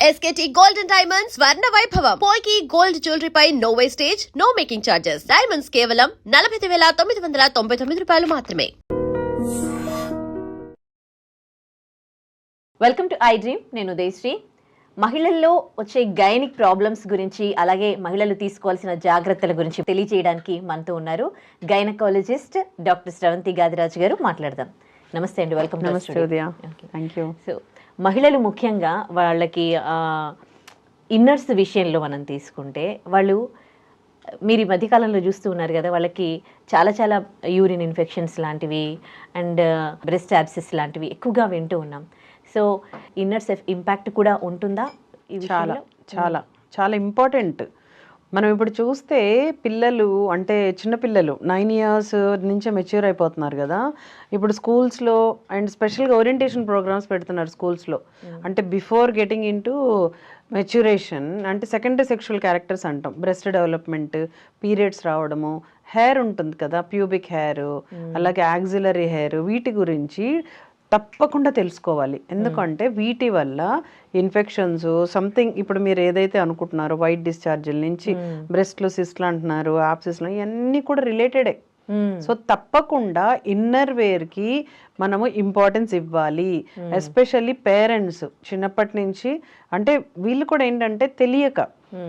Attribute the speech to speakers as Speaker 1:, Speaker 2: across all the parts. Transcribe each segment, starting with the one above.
Speaker 1: SKT Gold and Diamonds Swarna Vaibhavam. Poiki Gold Jewelry pi no wastage, no making charges. Diamonds కేవలం 49,999 రూపాయలు మాత్రమే.
Speaker 2: Welcome to I dream. నేను ఉదయశ్రీ. మహిళల్లో వచ్చే gynaec problems గురించి, అలాగే మహిళలు తీసుకోవాల్సిన జాగ్రత్తల గురించి తెలియజేయడానికి మనతో ఉన్నారు గైనకాలజిస్ట్ డాక్టర్ స్రవంతి గాదిరాజు గారు. మాట్లాడదాం. నమస్తే అండి, వెల్కమ్.
Speaker 3: Thank you.
Speaker 2: సో మహిళలు ముఖ్యంగా వాళ్ళకి ఇన్నర్స్ విషయంలో మనం తీసుకుంటే, వాళ్ళు మీరు ఈ మధ్యకాలంలో చూస్తూ ఉన్నారు కదా, వాళ్ళకి చాలా చాలా యూరిన్ ఇన్ఫెక్షన్స్ లాంటివి అండ్ బ్రెస్ట్ యాబ్సెస్ లాంటివి ఎక్కువగా వింటూ ఉన్నాం. సో ఇన్నర్స్ ఇంపాక్ట్ కూడా ఉంటుందా?
Speaker 3: చాలా చాలా చాలా ఇంపార్టెంట్. మనం ఇప్పుడు చూస్తే పిల్లలు అంటే చిన్నపిల్లలు 9 years నుంచే మెచ్యూర్ అయిపోతున్నారు కదా. ఇప్పుడు స్కూల్స్లో అండ్ స్పెషల్గా ఓరియంటేషన్ ప్రోగ్రామ్స్ పెడుతున్నారు స్కూల్స్లో. అంటే before getting in to maturation, అంటే సెకండరీ సెక్షువల్ క్యారెక్టర్స్ అంటాం. బ్రెస్ట్ డెవలప్మెంట్, పీరియడ్స్ రావడము, హెయిర్ ఉంటుంది కదా, ప్యూబిక్ హెయిర్, అలాగే యాక్సిలరీ హెయిర్, వీటి గురించి తప్పకుండా తెలుసుకోవాలి. ఎందుకంటే వీటి వల్ల ఇన్ఫెక్షన్స్ సంథింగ్, ఇప్పుడు మీరు ఏదైతే అనుకుంటున్నారో వైట్ డిశ్చార్జ్ల నుంచి బ్రెస్ట్లో సిస్ట్లు అంటున్నారు, యాప్సిస్లో, ఇవన్నీ కూడా రిలేటెడే. సో తప్పకుండా ఇన్నర్ వేర్కి మనము ఇంపార్టెన్స్ ఇవ్వాలి. ఎస్పెషల్లీ పేరెంట్స్ చిన్నప్పటి నుంచి, అంటే వీళ్ళు కూడా ఏంటంటే తెలియక,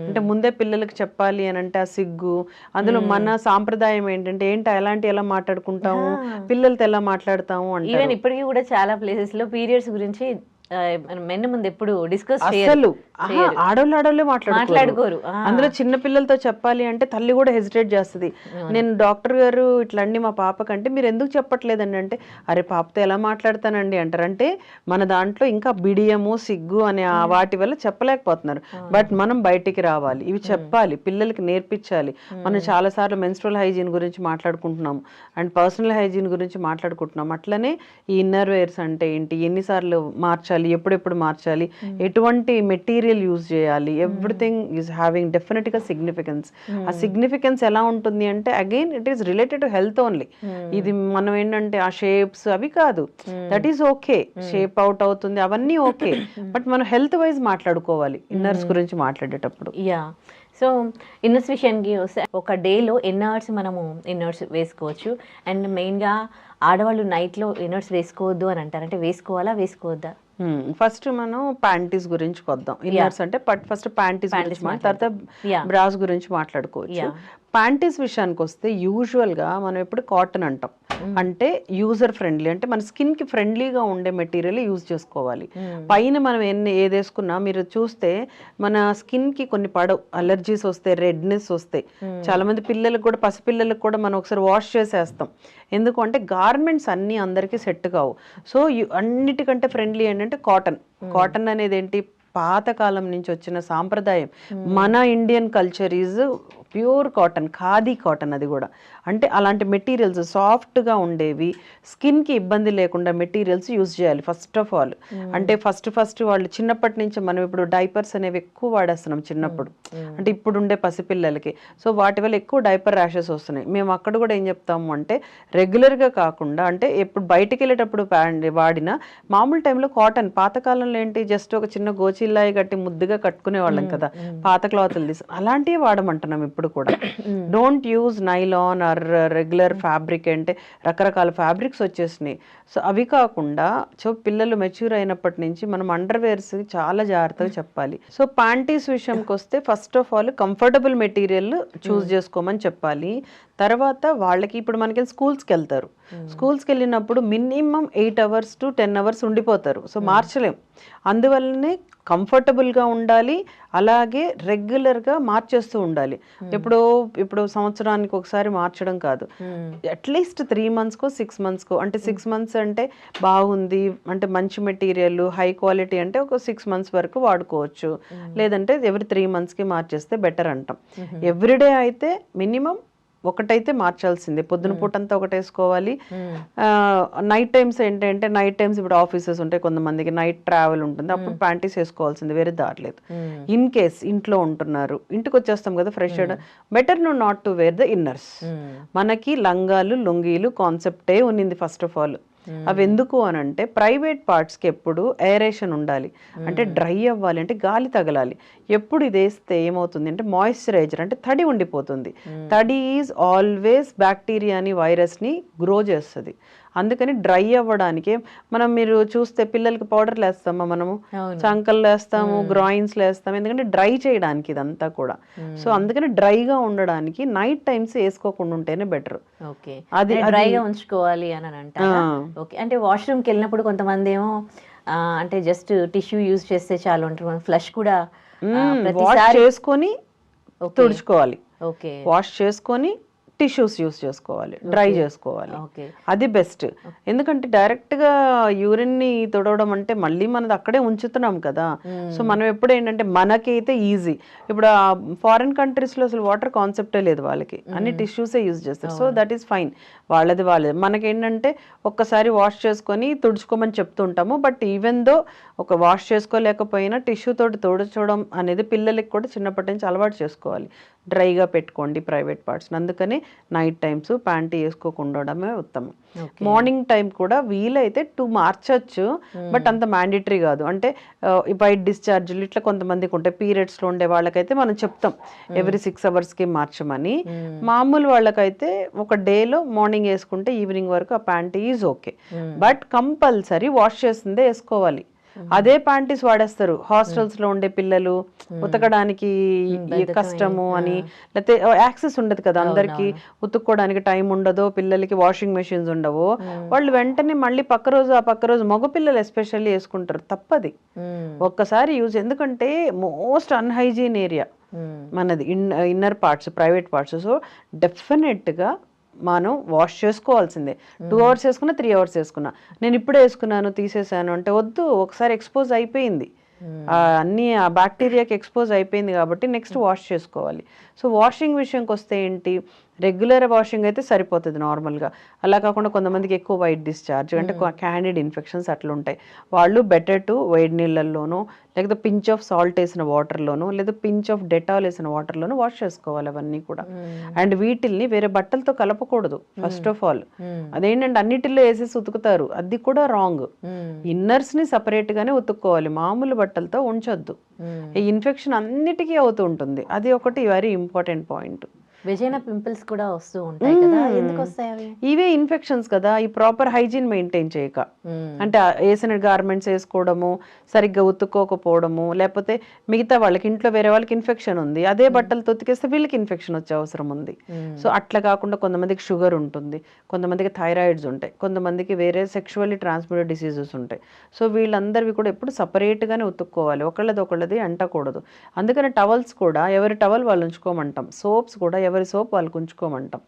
Speaker 3: అంటే ముందే పిల్లలకి చెప్పాలి అని అంటే ఆ సిగ్గు. అందులో మన సాంప్రదాయం ఏంటంటే ఎలా మాట్లాడుకుంటాము, పిల్లలతో ఎలా మాట్లాడతాము అంటే,
Speaker 2: ఈవెన్ ఇప్పటికీ కూడా చాలా ప్లేసెస్ లో పీరియడ్స్ గురించి మెన్ ముందు ఎప్పుడు డిస్కస్
Speaker 3: అసలు ఆడోళ్ళే మాట్లాడుకోరు. అందులో చిన్న పిల్లలతో చెప్పాలి అంటే తల్లి కూడా హెసిటేట్ చేస్తుంది. నేను డాక్టర్ గారు ఇట్లా అండి మా పాపకంటే మీరు ఎందుకు చెప్పట్లేదండి అంటే, అరే పాపతో ఎలా మాట్లాడతానండి అంటారు. అంటే మన దాంట్లో ఇంకా బిడియము, సిగ్గు అనే వాటి వల్ల చెప్పలేకపోతున్నారు. బట్ మనం బయటికి రావాలి, ఇవి చెప్పాలి, పిల్లలకి నేర్పించాలి. మనం చాలాసార్లు మెన్స్ట్రువల్ హైజీన్ గురించి మాట్లాడుకుంటున్నాము అండ్ పర్సనల్ హైజీన్ గురించి మాట్లాడుకుంటున్నాం. అట్లనే ఈ ఇన్నర్ వేర్స్ అంటే ఏంటి, ఎన్నిసార్లు మార్చాలి, ఎప్పుడెప్పుడు మార్చాలి, ఎటువంటి మెటీరియల్ యూజ్ చేయాలి, ఎవ్రీథింగ్ ఈజ్ హ్యావింగ్ డెఫినెట్గా సిగ్నిఫికెన్స్. ఆ సిగ్నిఫికెన్స్ ఎలా ఉంటుంది అంటే again it is related to health only. ఇది మనం ఏంటంటే ఆ షేప్స్ అవి కాదు, that is okay, shape out అవుతుంది అవన్నీ ఓకే, బట్ మనం హెల్త్ వైజ్ మాట్లాడుకోవాలి ఇన్నర్స్ గురించి మాట్లాడేటప్పుడు.
Speaker 2: యా. సో ఇన్నర్స్ విషయానికి వస్తే ఒక డేలో ఎన్ని అవర్స్ మనము ఇన్నర్స్ వేసుకోవచ్చు? అండ్ మెయిన్గా ఆడవాళ్ళు నైట్లో ఇన్నర్స్ వేసుకోవద్దు అని అంటారు, అంటే వేసుకోవాలా వేసుకోవద్దా?
Speaker 3: ఫస్ట్ మనం ప్యాంటీస్ గురించి కొద్దాం. ఇన్నర్స్ అంటే ఫస్ట్ ప్యాంటీస్ గురించి తర్వాత బ్రాస్ గురించి మాట్లాడుకోవచ్చు. ప్యాంటీస్ విషయానికి వస్తే యూజువల్గా మనం ఎప్పుడు కాటన్ అంటాం, అంటే యూజర్ ఫ్రెండ్లీ, అంటే మన స్కిన్ కి ఫ్రెండ్లీగా ఉండే మెటీరియల్ యూజ్ చేసుకోవాలి. పైన మనం ఏది వేసుకున్నా మీరు చూస్తే మన స్కిన్ కి కొన్ని పడవు, అలర్జీస్ వస్తాయి, రెడ్నెస్ వస్తాయి. చాలా మంది పిల్లలకు కూడా, పసిపిల్లలకు కూడా మనం ఒకసారి వాష్ చేసేస్తాం. ఎందుకు అంటే గార్మెంట్స్ అన్నీ అందరికీ సెట్ కావు. సో అన్నిటికంటే ఫ్రెండ్లీ ఏంటంటే కాటన్. కాటన్ అనేది ఏంటి, పాతకాలం నుంచి వచ్చిన సాంప్రదాయం. మన Indian culture is pure cotton, khadi cotton. అది కూడా అంటే అలాంటి మెటీరియల్స్ సాఫ్ట్గా ఉండేవి, స్కిన్కి ఇబ్బంది లేకుండా మెటీరియల్స్ యూజ్ చేయాలి ఫస్ట్ ఆఫ్ ఆల్. అంటే ఫస్ట్ వాళ్ళు చిన్నప్పటి నుంచి, మనం ఇప్పుడు డైపర్స్ అనేవి ఎక్కువ వాడేస్తున్నాం చిన్నప్పుడు, అంటే ఇప్పుడు ఉండే పసిపిల్లలకి. సో వాటి వల్ల ఎక్కువ డైపర్ ర్యాషెస్ వస్తున్నాయి. మేము అక్కడ కూడా ఏం చెప్తాము అంటే, రెగ్యులర్గా కాకుండా, అంటే ఎప్పుడు బయటికి వెళ్ళేటప్పుడు వాడిన మామూలు టైంలో కాటన్, పాతకాలంలో ఏంటి జస్ట్ ఒక చిన్న గోచిల్లాయి కట్టి ముద్దుగా కట్టుకునే వాళ్ళం కదా, పాత క్లాతులు తీసి, అలాంటివి వాడమంటున్నాం ఇప్పుడు కూడా. Don't use nylon or regular fabric, అంటే రకరకాల ఫ్యాబ్రిక్స్ వచ్చేసినాయి. సో అవి కాకుండా పిల్లలు మెచ్యూర్ అయినప్పటి నుంచి మనం అండర్వేర్స్ చాలా జాగ్రత్తగా చెప్పాలి. సో ప్యాంటీస్ విషయంకి వస్తే first of all comfortable material choose చేసుకోమని చెప్పాలి. తర్వాత వాళ్ళకి ఇప్పుడు మనకి స్కూల్స్కి వెళ్తారు, స్కూల్స్కి వెళ్ళినప్పుడు మినిమం 8 hours to 10 hours ఉండిపోతారు. సో మార్చలేం, అందువల్లనే కంఫర్టబుల్గా ఉండాలి, అలాగే రెగ్యులర్గా మార్చేస్తూ ఉండాలి. ఇప్పుడు సంవత్సరానికి ఒకసారి మార్చడం కాదు, అట్లీస్ట్ 3 monthsకో 6 monthsకో, అంటే 6 months అంటే బాగుంది, అంటే మంచి మెటీరియల్ హై క్వాలిటీ అంటే ఒక 6 months వరకు వాడుకోవచ్చు. లేదంటే every 3 monthsకి మార్చేస్తే బెటర్ అంటాం. ఎవ్రీడే అయితే మినిమం ఒకటైతే మార్చాల్సిందే. పొద్దున పూట అంతా ఒకటి వేసుకోవాలి. నైట్ టైమ్స్ ఏంటంటే, నైట్ టైమ్స్ ఇప్పుడు ఆఫీసెస్ ఉంటాయి, కొంతమందికి నైట్ ట్రావెల్ ఉంటుంది, అప్పుడు ప్యాంటీస్ వేసుకోవాల్సింది, వేరే దాటలేదు. ఇన్ కేస్ ఇంట్లో ఉంటున్నారు, ఇంటికి వచ్చేస్తాం కదా fresh, better no not to wear the inners. మనకి లంగాలు లుంగీలు కాన్సెప్టే ఉన్నింది ఫస్ట్ ఆఫ్ ఆల్. అవి ఎందుకు అని అంటే ప్రైవేట్ పార్ట్స్కి ఎప్పుడు ఏరేషన్ ఉండాలి, అంటే డ్రై అవ్వాలి, అంటే గాలి తగలాలి. ఎప్పుడు ఇది వేస్తే ఏమవుతుంది అంటే మాయిశ్చరైజర్ అంటే తడి ఉండిపోతుంది. తడి ఈజ్ ఆల్వేస్ బ్యాక్టీరియాని వైరస్ని గ్రో చేస్తుంది. అందుకని డ్రై అవ్వడానికి మీరు చూస్తే పిల్లలకి పౌడర్లు వేస్తామా మనము, చంకలు వేస్తాము, గ్రాయిన్స్లు వేస్తాము, ఎందుకంటే డ్రై చేయడానికి ఇదంతా కూడా. సో అందుకని డ్రైగా ఉండడానికి నైట్ టైమ్స్ వేసుకోకుండా ఉంటేనే బెటర్.
Speaker 2: అది డ్రైగా ఉంచుకోవాలి అని అంటారా? ఓకే, అంటే వాష్రూమ్కి వెళ్ళినప్పుడు కొంతమంది ఏమో అంటే జస్ట్ టిష్యూ యూజ్ చేస్తే చాలు అంటారు, ఫ్లష్ కూడా
Speaker 3: వాష్ చేసుకొని తుడుచుకోవాలి.
Speaker 2: ఓకే,
Speaker 3: వాష్ చేసుకొని టిష్యూస్ యూస్ చేసుకోవాలి, డ్రై చేసుకోవాలి, అది బెస్ట్. ఎందుకంటే డైరెక్ట్ గా యూరిన్ ని తొడవడం అంటే మళ్ళీ మనది అక్కడే ఉంచుతున్నాం కదా. సో మనం ఎప్పుడు ఏంటంటే మనకైతే ఈజీ, ఇప్పుడు ఫారిన్ కంట్రీస్ లో అసలు వాటర్ కాన్సెప్టే లేదు వాళ్ళకి, అన్ని టిష్యూసే యూజ్ చేస్తారు. సో దట్ ఈస్ ఫైన్, వాళ్ళది. మనకేంటంటే ఒక్కసారి వాష్ చేసుకొని తుడుచుకోమని చెప్తుంటాము. బట్ ఈవెన్ దో ఒక వాష్ చేసుకోలేకపోయినా టిష్యూ తోటి తుడచడం అనేది పిల్లలకి కూడా చిన్నప్పటి నుంచి అలవాటు చేసుకోవాలి. డ్రైగా పెట్టుకోండి ప్రైవేట్ పార్ట్స్. అందుకని నైట్ టైమ్స్ ప్యాంటీ వేసుకోకుండడమే ఉత్తమం. మార్నింగ్ టైం కూడా వీలైతే 2 మార్చచ్చు, బట్ అంత మ్యాండేటరీ కాదు. అంటే వైట్ డిశ్చార్జ్లు ఇట్లా కొంతమందికి ఉంటాయి, పీరియడ్స్లో ఉండే వాళ్ళకైతే మనం చెప్తాం ఎవ్రీ 6 అవర్స్కి మార్చమని. మామూలు వాళ్ళకైతే ఒక డేలో మార్నింగ్ వేసుకుంటే ఈవినింగ్ వరకు ఆ panty is okay. But compulsory wash చేసిందే వేసుకోవాలి. అదే ప్యాంటీస్ వాడేస్తారు హాస్టల్స్ లో ఉండే పిల్లలు, ఉతకడానికి కష్టము అని, లేకపోతే యాక్సెస్ ఉండదు కదా అందరికి, ఉతుక్కోవడానికి టైం ఉండదో, పిల్లలకి వాషింగ్ మెషిన్స్ ఉండవు, వాళ్ళు వెంటనే మళ్ళీ ఆ పక్క రోజు మగ పిల్లలు ఎస్పెషల్లీ వేసుకుంటారు. తప్పది ఒక్కసారి యూజ్, ఎందుకంటే మోస్ట్ అన్హైజీన్ ఏరియా మనది inner parts, private parts. So definite గా మనం వాష్ చేసుకోవాల్సిందే. 2 అవర్స్ వేసుకున్నా, 3 అవర్స్ వేసుకున్నా, నేను ఇప్పుడే వేసుకున్నాను తీసేసాను అంటే వద్దు. ఒకసారి ఎక్స్పోజ్ అయిపోయింది, అన్ని ఆ బ్యాక్టీరియాకి ఎక్స్పోజ్ అయిపోయింది కాబట్టి నెక్స్ట్ వాష్ చేసుకోవాలి. సో వాషింగ్ విషయంకి వస్తే ఏంటి, రెగ్యులర్ వాషింగ్ అయితే సరిపోతుంది నార్మల్గా. అలా కాకుండా కొంతమందికి ఎక్కువ వైట్ డిశ్చార్జ్ అంటే క్యాండిడ్ ఇన్ఫెక్షన్స్ అట్లా ఉంటాయి. వాళ్ళు బెటర్ టు వేడి నీళ్ళల్లోనూ, లేకపోతే పించ్ ఆఫ్ సాల్ట్ వేసిన వాటర్లోనూ, లేదా పించ్ ఆఫ్ డెటాల్ వేసిన వాటర్లోనూ వాష్ చేసుకోవాలి అవన్నీ కూడా. అండ్ వీటిల్ని వేరే బట్టలతో కలపకూడదు ఫస్ట్ ఆఫ్ ఆల్. అదేంటంటే అన్నిటిలో వేసేసి ఉతుకుతారు, అది కూడా రాంగ్. ఇన్నర్స్ ని సపరేట్ గానే ఉతుక్కోవాలి, మామూలు బట్టలతో ఉంచొద్దు. ఈ ఇన్ఫెక్షన్ అన్నిటికీ అవుతూ ఉంటుంది, అది ఒకటి very important point.
Speaker 2: Vagina pimples కూడా వస్తూ ఉంటాయి కదా, ఎందుకు వస్తాయి అవి?
Speaker 3: ఇవే ఇన్ఫెక్షన్స్ కదా, ఈ ప్రాపర్ హైజీన్ మెయింటైన్ చేయక. అంటే వేసిన గార్మెంట్స్ వేసుకోవడము, సరిగ్గా ఉతుక్కోకపోవడము, లేకపోతే మిగతా వాళ్ళకి ఇంట్లో వేరే వాళ్ళకి ఇన్ఫెక్షన్ ఉంది, అదే బట్టలతో ఉతికేస్తే వీళ్ళకి ఇన్ఫెక్షన్ వచ్చే అవసరం ఉంది. సో అట్లా కాకుండా కొంతమందికి షుగర్ ఉంటుంది, కొంతమందికి థైరాయిడ్స్ ఉంటాయి, కొంతమందికి వేరే సెక్షువల్లీ ట్రాన్స్మిటెడ్ డిసీజెస్ ఉంటాయి. సో వీళ్ళందరివి కూడా ఎప్పుడు సపరేట్గానే ఉతుక్కోవాలి, ఒకళ్ళది అంటకూడదు. అందుకని టవల్స్ కూడా ఎవరి టవల్ వాళ్ళు ఉంచుకోమంటాం, సోప్స్ కూడా ఎవరి సోప్ వాళ్ళకు ఉంచుకోమంటాం.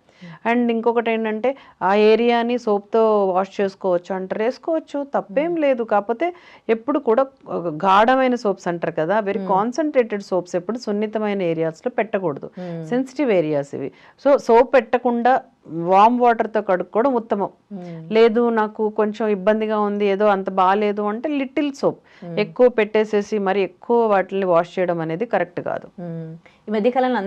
Speaker 3: అండ్ ఇంకొకటి ఏంటంటే ఆ ఏరియాని సోప్తో వాష్ చేసుకోవచ్చు అంటారు, వేసుకోవచ్చు, తప్పేం లేదు. కాకపోతే ఎప్పుడు కూడా గాఢమైన సోప్స్ అంటారు కదా, వెరీ కాన్సన్ట్రేటెడ్ సోప్స్ ఎప్పుడు సున్నితమైన ఏరియాస్లో పెట్టకూడదు, సెన్సిటివ్ ఏరియాస్ ఇవి. సో సోప్ పెట్టకుండా వామ్ వాటర్తో కడుక్కోవడం ఉత్తమం. లేదు నాకు కొంచెం ఇబ్బందిగా ఉంది, ఏదో అంత బాగాలేదు అంటే లిటిల్ సోప్ ఎక్కువ పెట్టేసేసి మరి ఎక్కువ వాటిని వాష్ చేయడం అనేది కరెక్ట్ కాదు.
Speaker 2: ఈ మధ్యకాలంలో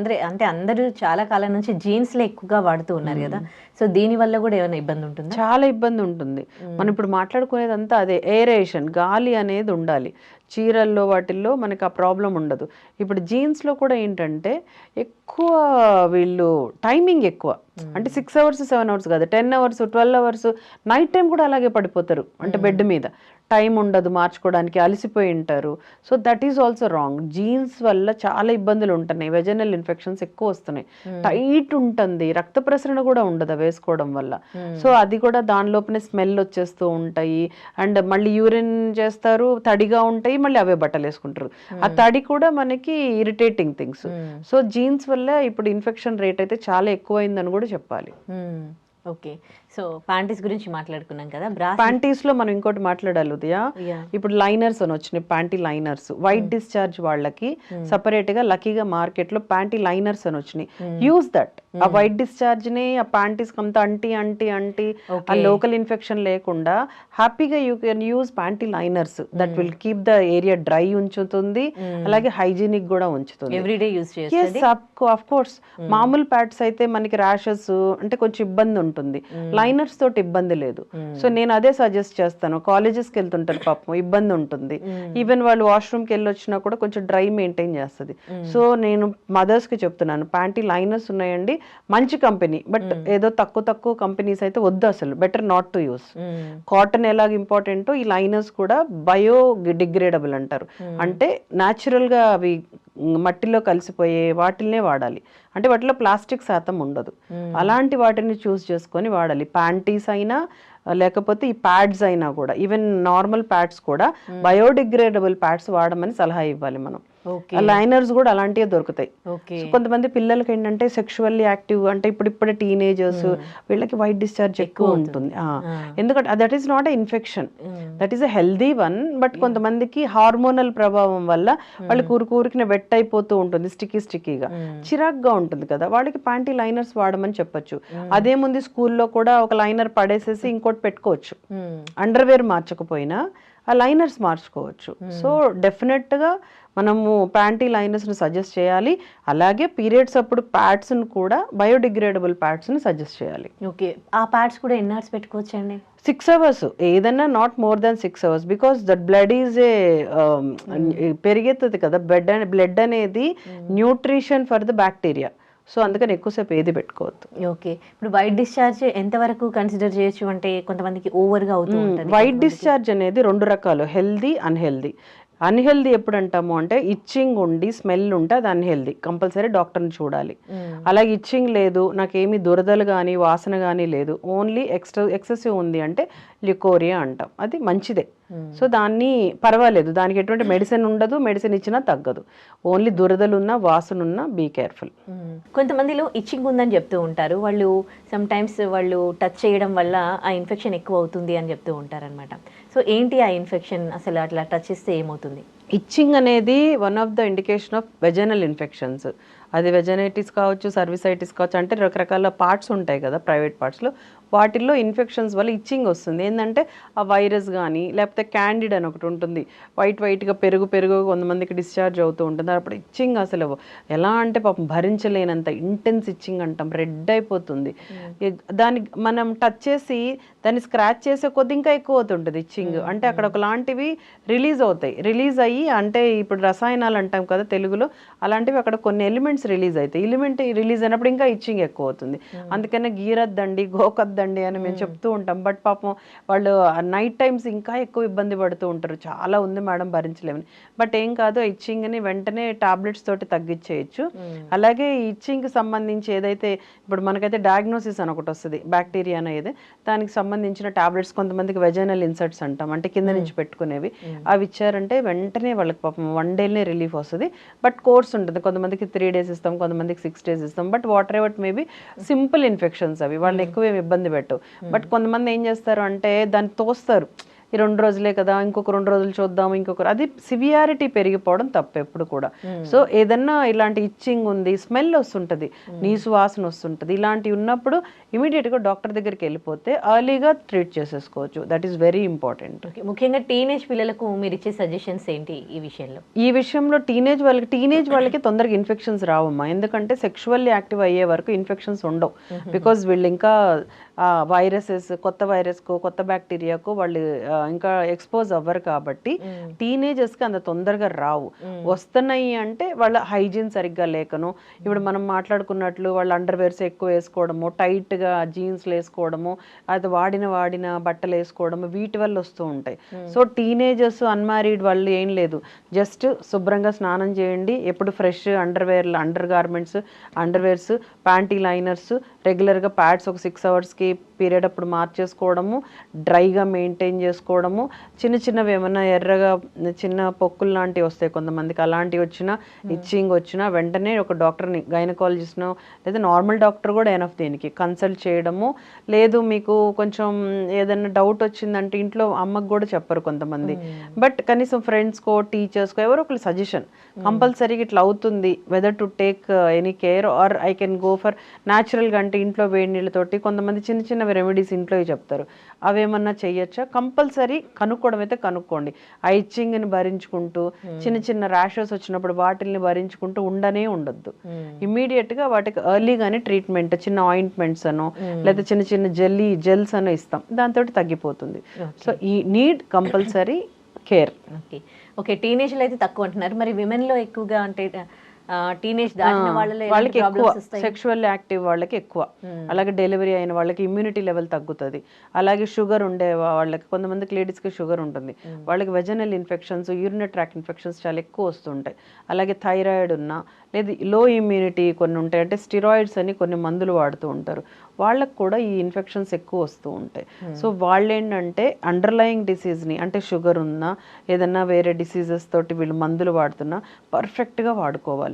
Speaker 2: అందరూ చాలా కాలం నుంచి జీన్స్లే ఎక్కువగా వాడుతూ ఉన్నారు కదా, సో దీని వల్ల కూడా ఏమైనా ఇబ్బంది ఉంటుందా?
Speaker 3: చాలా ఇబ్బంది ఉంటుంది. మనం ఇప్పుడు మాట్లాడుకునేదంతా అదే, ఏరేషన్, గాలి అనేది ఉండాలి. చీరల్లో వాటిల్లో మనకి ఆ ప్రాబ్లం ఉండదు. ఇప్పుడు జీన్స్లో కూడా ఏంటంటే ఎక్కువ వీళ్ళు టైమింగ్ ఎక్కువ, అంటే 6 అవర్స్ 7 అవర్స్ కాదు, 10 అవర్స్ 12 అవర్స్, నైట్ టైం కూడా అలాగే పడిపోతారు, అంటే బెడ్ మీద టైం ఉండదు మార్చుకోవడానికి, అలసిపోయి ఉంటారు. So that is also wrong. Jeans వల్ల చాలా ఇబ్బందులు ఉంటున్నాయి, వెజనల్ ఇన్ఫెక్షన్స్ ఎక్కువ వస్తున్నాయి, టైట్ ఉంటుంది, రక్త ప్రసరణ కూడా ఉండదు వేసుకోవడం వల్ల. సో అది కూడా దానిలోపనే స్మెల్ వచ్చేస్తూ ఉంటాయి, అండ్ మళ్ళీ యూరిన్ చేస్తారు, తడిగా ఉంటాయి, మళ్ళీ అవే బట్టలు వేసుకుంటారు. ఆ తడి కూడా మనకి ఇరిటేటింగ్ థింగ్స్. సో జీన్స్ వల్ల ఇప్పుడు ఇన్ఫెక్షన్ రేట్ అయితే చాలా ఎక్కువైందని కూడా చెప్పాలి.
Speaker 2: ఓకే, సో ప్యాంటీస్ గురించి మాట్లాడుకున్నాం కదా,
Speaker 3: ప్యాంటీస్ లో మనం ఇంకోటి మాట్లాడాలి ఉదయ. ఇప్పుడు లైనర్స్ అని వచ్చినాయి, ప్యాంటీ లైనర్స్. వైట్ డిశ్చార్జ్ వాళ్ళకి సపరేట్ గా లక్కీగా మార్కెట్ లో ప్యాంటీ లైనర్స్ అని వచ్చినాయి. Use that. ఆ వైట్ డిశ్చార్జ్ ని ఆ ప్యాంటీస్ అంతా అంటీ ఆ లోకల్ ఇన్ఫెక్షన్ లేకుండా హ్యాపీగా you can use panty liners. That will keep the area dry ఉంచుతుంది, అలాగే హైజీనిక్ కూడా ఉంచుతుంది.
Speaker 2: ఎవ్రీడే యూజ్
Speaker 3: చేయాలి. Of course. మామూలు ప్యాడ్స్ అయితే మనకి ర్యాషెస్ అంటే కొంచెం ఇబ్బంది ఉంటుంది, ఉంటుంది, లైనర్స్ తోటి ఇబ్బంది లేదు. సో నేను అదే సజెస్ట్ చేస్తాను. కాలేజెస్కి వెళ్తుంటారు పాపం, ఇబ్బంది ఉంటుంది. ఈవెన్ వాళ్ళు వాష్రూమ్కి వెళ్ళి వచ్చినా కూడా కొంచెం డ్రై మెయింటైన్ చేస్తుంది. సో నేను మదర్స్కి చెప్తున్నాను, ప్యాంటీ లైనర్స్ ఉన్నాయండి, మంచి కంపెనీ, బట్ ఏదో తక్కువ కంపెనీస్ అయితే వద్దు, అసలు better not to use. Cotton ఎలాగ ఇంపార్టెంటో ఈ లైనర్స్ కూడా బయోడిగ్రేడబుల్ అంటారు, అంటే న్యాచురల్ గా అవి మట్టిలో కలిసిపోయే వాటిల్నే వాడాలి, అంటే వాటిలో ప్లాస్టిక్ శాతం ఉండదు. అలాంటి వాటిని చూస్ చేసుకొని వాడాలి. ప్యాంటీస్ అయినా లేకపోతే ఈ ప్యాడ్స్ అయినా కూడా, ఈవెన్ నార్మల్ ప్యాడ్స్ కూడా బయోడిగ్రేడబుల్ ప్యాడ్స్ వాడమని సలహా ఇవ్వాలి మనం. లైనర్స్ కూడా అలాంటివే దొరుకుతాయి. కొంతమంది పిల్లలకి ఏంటంటే సెక్షువల్లీ యాక్టివ్, అంటే ఇప్పుడిప్పుడే టీనేజర్స్, వీళ్ళకి వైట్ డిశ్చార్జ్ ఎక్కువ ఉంటుంది. ఎందుకంటే that is not a infection, that is a healthy one. But కొంతమందికి హార్మోనల్ ప్రభావం వల్ల వాళ్ళకి ఊరికి వెట్ అయిపోతూ ఉంటుంది, స్టిక్కీగా చిరాక్గా ఉంటుంది కదా, వాళ్ళకి ప్యాంటీ లైనర్స్ వాడమని చెప్పొచ్చు. అదేముంది, స్కూల్లో కూడా ఒక లైనర్ పడేసేసి ఇంకోటి పెట్టుకోవచ్చు, అండర్వేర్ మార్చకపోయినా ఆ లైనర్స్ మార్చుకోవచ్చు. సో డెఫినెట్గా మనము ప్యాంటీ లైనర్స్ని సజెస్ట్ చేయాలి. అలాగే పీరియడ్స్ అప్పుడు ప్యాడ్స్ని కూడా బయోడిగ్రేడబుల్ ప్యాడ్స్ని సజెస్ట్ చేయాలి.
Speaker 2: ఓకే, ఆ ప్యాడ్స్ కూడా ఎన్ని అవర్స్ పెట్టుకోవచ్చండి?
Speaker 3: 6 hours, ఏదన్నా not more than 6 hours, because that blood is a పెరిగెత్తుంది కదా, బ్లడ్ అనేది nutrition for the bacteria. So అందుకని ఎక్కువసేపు ఏది పెట్టుకోవద్దు.
Speaker 2: ఓకే, ఇప్పుడు వైట్ డిశ్చార్జ్ ఎంతవరకు కన్సిడర్ చేయొచ్చు? అంటే కొంతమందికి ఓవర్గా అవుతూ ఉంటుంది.
Speaker 3: వైట్ డిశ్చార్జ్ అనేది 2 రకాలు, హెల్దీ, అన్హెల్దీ. అన్హెల్దీ ఎప్పుడు అంటాము అంటే ఇచ్చింగ్ ఉండి స్మెల్ ఉంటే అది అన్హెల్దీ, కంపల్సరీ డాక్టర్ని చూడాలి. అలాగే ఇచ్చింగ్ లేదు, నాకేమీ దురదలు కానీ వాసన కానీ లేదు, ఓన్లీ ఎక్సెసివ్ ఉంది అంటే ల్యూకోరియా అంటాం, అది మంచిదే. సో దాన్ని పర్వాలేదు, దానికి ఎటువంటి మెడిసిన్ ఉండదు, మెడిసిన్ ఇచ్చినా తగ్గదు. ఓన్లీ దురదలున్నా వాసన ఉన్నా బీ కేర్ఫుల్.
Speaker 2: కొంతమందిలో ఇచ్చింగ్ ఉందని చెప్తూ ఉంటారు, వాళ్ళు సమ్ టైమ్స్ వాళ్ళు టచ్ చేయడం వల్ల ఆ ఇన్ఫెక్షన్ ఎక్కువ అవుతుంది అని చెప్తూ ఉంటారు అనమాట. సో ఏంటి ఆ ఇన్ఫెక్షన్, అసలు అట్లా టచ్ చేస్తే ఏమవుతుంది?
Speaker 3: ఇచ్చింగ్ అనేది one of the indication of vaginal infections. అది వెజనైటిస్ కావచ్చు, సర్విసైటిస్ కావచ్చు, అంటే రకరకాల పార్ట్స్ ఉంటాయి కదా ప్రైవేట్ పార్ట్స్లో, వాటిల్లో ఇన్ఫెక్షన్స్ వల్ల ఇచ్చింగ్ వస్తుంది. ఏంటంటే ఆ వైరస్ కానీ లేకపోతే క్యాండిడ్ అని ఒకటి ఉంటుంది, వైట్గా పెరుగు కొంతమందికి డిశ్చార్జ్ అవుతూ ఉంటుంది. అప్పుడు ఇచ్చింగ్ అసలు ఎలా అంటే పాపం భరించలేనంత ఇంటెన్స్ ఇచ్చింగ్ అంటాం, రెడ్ అయిపోతుంది. దాన్ని మనం టచ్ చేసి దాన్ని స్క్రాచ్ చేసే కొద్ది ఇంకా ఎక్కువ అవుతుంటుంది ఇచ్చింగ్. అంటే అక్కడ ఒకలాంటివి రిలీజ్ అయ్యి, అంటే ఇప్పుడు రసాయనాలు అంటాం కదా తెలుగులో, అలాంటివి అక్కడ కొన్ని ఎలిమెంట్స్ రిలీజ్ అవుతాయి. ఎలిమెంట్ రిలీజ్ అయినప్పుడు ఇంకా ఇచ్చింగ్ ఎక్కువ అవుతుంది. అందుకనే గీరద్దండి, గోకద్దండి అని మేము చెప్తూ ఉంటాం. బట్ పాపం వాళ్ళు నైట్ టైమ్స్ ఇంకా ఎక్కువ ఇబ్బంది పడుతూ ఉంటారు, చాలా ఉంది మేడం భరించలేమని. బట్ ఏం కాదు, ఇచ్చింగ్ని వెంటనే టాబ్లెట్స్ తోటి తగ్గించేయచ్చు. అలాగే ఈ ఇచ్చింగ్కి సంబంధించి ఏదైతే ఇప్పుడు మనకైతే డయాగ్నోసిస్ అని ఒకటి వస్తుంది, బ్యాక్టీరియా అనేది, దానికి సంబంధించిన టాబ్లెట్స్, కొంతమందికి వెజైనల్ ఇన్సర్ట్స్ అంటాం, అంటే కింద నుంచి పెట్టుకునేవి, అవి ఇచ్చారంటే వెంటనే వాళ్ళకి పాపం 1 dayనే రిలీఫ్ వస్తుంది. బట్ కోర్స్ ఉంటుంది, కొంతమందికి 3 days ఇస్తాం, కొంతమందికి 6 days ఇస్తాం. But whatever maybe simple infections అవి, వాళ్ళని ఎక్కువ ఏమి ఇబ్బంది పెట్టవు. బట్ కొంతమంది ఏం చేస్తారు అంటే దాన్ని తోస్తారు, ఈ 2 రోజులే కదా, ఇంకొక 2 రోజులు చూద్దాం, అది సివియారిటీ పెరిగిపోవడం తప్పు ఎప్పుడు కూడా. సో ఏదన్నా ఇలాంటి ఇచ్చింగ్ ఉంది, స్మెల్ వస్తుంటుంది, నీసు వాసన వస్తుంటుంది, ఇలాంటివి ఉన్నప్పుడు ఇమీడియట్గా డాక్టర్ దగ్గరికి వెళ్ళిపోతే ఎర్లీగా ట్రీట్ చేసేసుకోవచ్చు. That is very important.
Speaker 2: ముఖ్యంగా టీనేజ్ పిల్లలకు మీరు ఇచ్చే సజెషన్స్ ఏంటి ఈ విషయంలో?
Speaker 3: ఈ విషయంలో టీనేజ్ వాళ్ళకి తొందరగా ఇన్ఫెక్షన్స్ రావమ్మా, ఎందుకంటే సెక్షువల్లీ యాక్టివ్ అయ్యే వరకు ఇన్ఫెక్షన్స్ ఉండవు. బికాజ్ వీళ్ళు ఇంకా వైరసెస్, కొత్త వైరస్కు, కొత్త బ్యాక్టీరియాకు వాళ్ళు ఇంకా ఎక్స్పోజ్ అవ్వరు కాబట్టి టీనేజర్స్కి అంత తొందరగా రావు. వస్తున్నాయి అంటే వాళ్ళ హైజీన్ సరిగ్గా లేకను, ఇప్పుడు మనం మాట్లాడుకున్నట్లు వాళ్ళ అండర్వేర్స్ ఎక్కువ వేసుకోవడము, టైట్గా జీన్స్లు వేసుకోవడము, అది వాడిన బట్టలు వేసుకోవడము, వీటి వల్ల వస్తూ ఉంటాయి. సో టీనేజర్స్, అన్మ్యారీడ్ వాళ్ళు ఏం లేదు, జస్ట్ శుభ్రంగా స్నానం చేయండి, ఎప్పుడు fresh under garments, underwears, panty liners, రెగ్యులర్గా ప్యాడ్స్ ఒక 6 hours పీరియడ్ అప్పుడు మార్చేసుకోవడము, డ్రైగా మెయింటైన్ చేసుకోవడము. చిన్నవి ఏమన్నా ఎర్రగా చిన్న పొక్కులు లాంటివి వస్తాయి కొంతమందికి, అలాంటివి వచ్చినా, ఇచ్చింగ్ వచ్చినా వెంటనే ఒక డాక్టర్ని, గైనకాలజిస్ట్నో లేదా నార్మల్ డాక్టర్ కూడా ఎనఫ్ దీనికి కన్సల్ట్ చేయడము. లేదు మీకు కొంచెం ఏదైనా డౌట్ వచ్చిందంటే ఇంట్లో అమ్మకు కూడా చెప్పరు కొంతమంది, బట్ కనీసం ఫ్రెండ్స్కో, టీచర్స్కో ఎవరో ఒకరు సజెషన్ కంపల్సరీగా ఇట్లా అవుతుంది, whether to take any care or I can go for న్యాచురల్గా, అంటే అంటే ఇంట్లో వేడి నీళ్ళతోటి కొంతమంది చిన్న చిన్నవి రెమెడీస్ ఇంట్లో చెప్తారు, అవేమన్నా చెయ్యొచ్చా? కంపల్సరీ కనుక్కోవడం అయితే కనుక్కోండి. ఆ ఇచ్చింగ్ని భరించుకుంటూ చిన్న చిన్న ర్యాషెస్ వచ్చినప్పుడు వాటిల్ని భరించుకుంటూ ఉండనే ఉండొద్దు. ఇమీడియట్గా వాటికి ఎర్లీగానే ట్రీట్మెంట్, చిన్న ఆయింట్మెంట్స్ అనో లేదా చిన్న చిన్న జెల్స్ అనో ఇస్తాం, దాంతో తగ్గిపోతుంది. సో ఈ నీడ్ కంపల్సరీ కేర్.
Speaker 2: ఓకే, టీనేజ్లో అయితే తక్కువ అంటున్నారు, మరి విమెన్లో ఎక్కువగా అంటే టీనేజ్ దాటిన
Speaker 3: వాళ్ళకి ఎక్కువ, సెక్షువల్ యాక్టివ్ వాళ్ళకి ఎక్కువ, అలాగే డెలివరీ అయిన వాళ్ళకి ఇమ్యూనిటీ లెవెల్ తగ్గుతుంది. అలాగే షుగర్ ఉండే వాళ్ళకి, కొంతమందికి లేడీస్కి షుగర్ ఉంటుంది, వాళ్ళకి vaginal infections, urinary tract infections చాలా ఎక్కువ వస్తుంటాయి. అలాగే థైరాయిడ్ ఉన్నా లేదు లో ఇమ్యూనిటీ కొన్ని ఉంటాయి, అంటే స్టిరాయిడ్స్ అని కొన్ని మందులు వాడుతూ ఉంటారు, వాళ్ళకు కూడా ఈ ఇన్ఫెక్షన్స్ ఎక్కువ వస్తూ ఉంటాయి. సో వాళ్ళు ఏంటంటే అండర్లయింగ్ డిసీజ్ని, అంటే షుగర్ ఉన్నా ఏదన్నా వేరే డిసీజెస్ తోటి వీళ్ళు మందులు వాడుతున్నా పర్ఫెక్ట్గా వాడుకోవాలి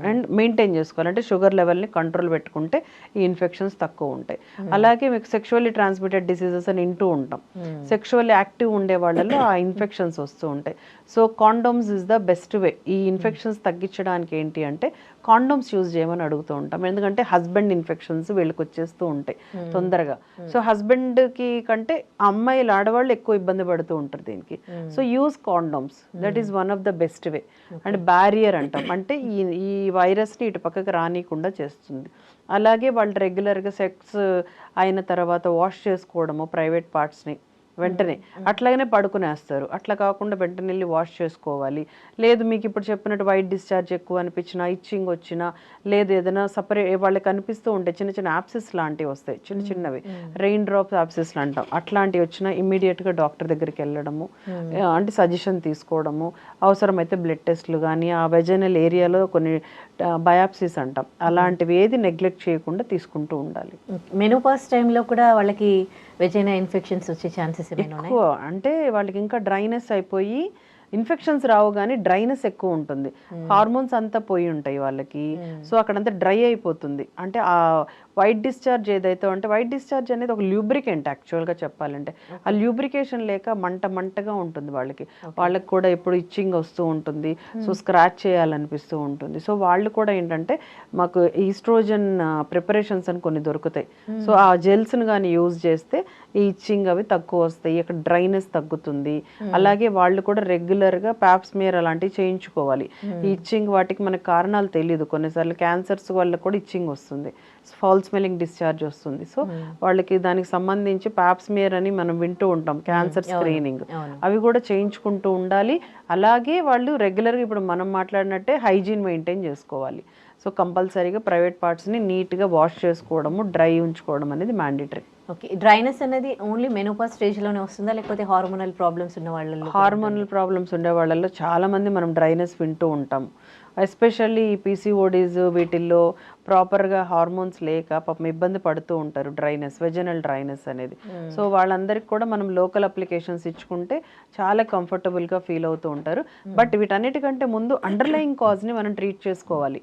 Speaker 3: అండ్ మెయింటైన్ చేసుకోవాలి. అంటే షుగర్ లెవెల్ని కంట్రోల్ పెట్టుకుంటే ఈ ఇన్ఫెక్షన్స్ తక్కువ ఉంటాయి. అలాగే మీకు సెక్షువల్లీ ట్రాన్స్మిటెడ్ డిసీజెస్ అని వింటూ ఉంటాం, సెక్షువల్లీ యాక్టివ్ ఉండే వాళ్ళలో ఆ ఇన్ఫెక్షన్స్ వస్తూ ఉంటాయి. So condoms is the best way. ఈ ఇన్ఫెక్షన్స్ తగ్గించడానికి ఏంటి అంటే కాండోమ్స్ యూజ్ చేయమని అడుగుతూ ఉంటాం, ఎందుకంటే హస్బెండ్ ఇన్ఫెక్షన్స్ వీళ్ళకి వచ్చేస్తూ ఉంటాయి తొందరగా. సో హస్బెండ్కి కంటే అమ్మాయిలు, ఆడవాళ్ళు ఎక్కువ ఇబ్బంది పడుతూ ఉంటారు దీనికి. So use condoms, that is one of the best way. And barrier అంటాం, అంటే ఈ వైరస్ని ఇటు పక్కకి రానియకుండా చేస్తుంది. అలాగే వాళ్ళు రెగ్యులర్గా సెక్స్ అయిన తర్వాత వాష్ చేసుకోవడము ప్రైవేట్ పార్ట్స్ని వెంటనే, అట్లాగనే పడుకునేస్తారు. అట్లా కాకుండా వెంటనే వెళ్ళి వాష్ చేసుకోవాలి. లేదు మీకు ఇప్పుడు చెప్పినట్టు వైట్ డిశ్చార్జ్ ఎక్కువ అనిపించినా, ఇచ్చింగ్ వచ్చినా, లేదు ఏదైనా సపరేట్ వాళ్ళకి అనిపిస్తూ ఉంటాయి, చిన్న చిన్న యాప్సెస్ లాంటివి వస్తాయి, చిన్న చిన్నవి రెయిన్ డ్రాప్స్ యాప్సెస్ అంటాం, అట్లాంటివి వచ్చినా ఇమ్మీడియట్గా డాక్టర్ దగ్గరికి వెళ్ళడము, అంటే సజెషన్ తీసుకోవడము, అవసరమైతే బ్లడ్ టెస్ట్లు కానీ, ఆ వెజనల్ ఏరియాలో కొన్ని బయాప్సీస్ అంటాం, అలాంటివి ఏది నెగ్లెక్ట్ చేయకుండా తీసుకుంటూ ఉండాలి.
Speaker 2: మెనోపాజ్ టైంలో కూడా వాళ్ళకి వెజైనా ఇన్ఫెక్షన్స్ వచ్చే ఛాన్సెస్
Speaker 3: ఎక్కువ, అంటే వాళ్ళకి ఇంకా డ్రైనెస్ అయిపోయి ఇన్ఫెక్షన్స్ రావు కానీ డ్రైనెస్ ఎక్కువ ఉంటుంది, హార్మోన్స్ అంతా పోయి ఉంటాయి వాళ్ళకి. సో అక్కడంతా డ్రై అయిపోతుంది. అంటే ఆ వైట్ డిశ్చార్జ్ ఏదైతే అంటే, వైట్ డిశ్చార్జ్ అనేది ఒక ల్యూబ్రికెంట్ యాక్చువల్గా చెప్పాలంటే, ఆ ల్యూబ్రికేషన్ లేక మంటగా ఉంటుంది వాళ్ళకి కూడా ఎప్పుడు ఇచ్చింగ్ వస్తూ ఉంటుంది, సో స్క్రాచ్ చేయాలనిపిస్తూ ఉంటుంది. సో వాళ్ళు కూడా ఏంటంటే మాకు ఈస్ట్రోజన్ ప్రిపరేషన్స్ అని కొన్ని దొరుకుతాయి, సో ఆ జెల్స్ని కానీ యూజ్ చేస్తే ఈ ఇచ్చింగ్ అవి తక్కువ వస్తాయి, అక్కడ డ్రైనెస్ తగ్గుతుంది. అలాగే వాళ్ళు కూడా రెగ్యులర్గా ప్యాప్స్మియర్ అలాంటివి చేయించుకోవాలి. ఈ ఇచ్చింగ్ వాటికి మనకు కారణాలు తెలియదు, కొన్నిసార్లు క్యాన్సర్స్ వల్ల కూడా ఇచ్చింగ్ వస్తుంది, ఫాల్ స్మెల్లింగ్ డిశ్చార్జ్ వస్తుంది. సో వాళ్ళకి దానికి సంబంధించి ప్యాప్స్మియర్ అని మనం వింటూ ఉంటాం, క్యాన్సర్ స్క్రీనింగ్, అవి కూడా చేయించుకుంటూ ఉండాలి. అలాగే వాళ్ళు రెగ్యులర్గా ఇప్పుడు మనం మాట్లాడినట్టే హైజీన్ మెయింటైన్ చేసుకోవాలి. సో కంపల్సరీగా ప్రైవేట్ పార్ట్స్ని నీట్గా వాష్ చేసుకోవడము, డ్రై ఉంచుకోవడం అనేది మ్యాండేటరీ.
Speaker 2: ఓకే, డ్రైనెస్ అనేది ఓన్లీ మెనోపాజ్ స్టేజ్లోనే వస్తుందా, లేకపోతే హార్మోనల్ ప్రాబ్లమ్స్ ఉన్న వాళ్ళలో?
Speaker 3: హార్మోనల్ ప్రాబ్లమ్స్ ఉండే వాళ్ళలో చాలామంది మనం డ్రైనెస్ వింటూ ఉంటాం. ఎస్పెషల్లీ ఈ పీసీఓడీస్ వీటిల్లో ప్రాపర్గా హార్మోన్స్ లేక పాపం ఇబ్బంది పడుతూ ఉంటారు, డ్రైనెస్, వెజనల్ డ్రైనెస్ అనేది. సో వాళ్ళందరికీ కూడా మనం లోకల్ అప్లికేషన్స్ ఇచ్చుకుంటే చాలా కంఫర్టబుల్గా ఫీల్ అవుతూ ఉంటారు. బట్ వీటన్నిటికంటే ముందు అండర్లయింగ్ కాజ్ని మనం ట్రీట్ చేసుకోవాలి.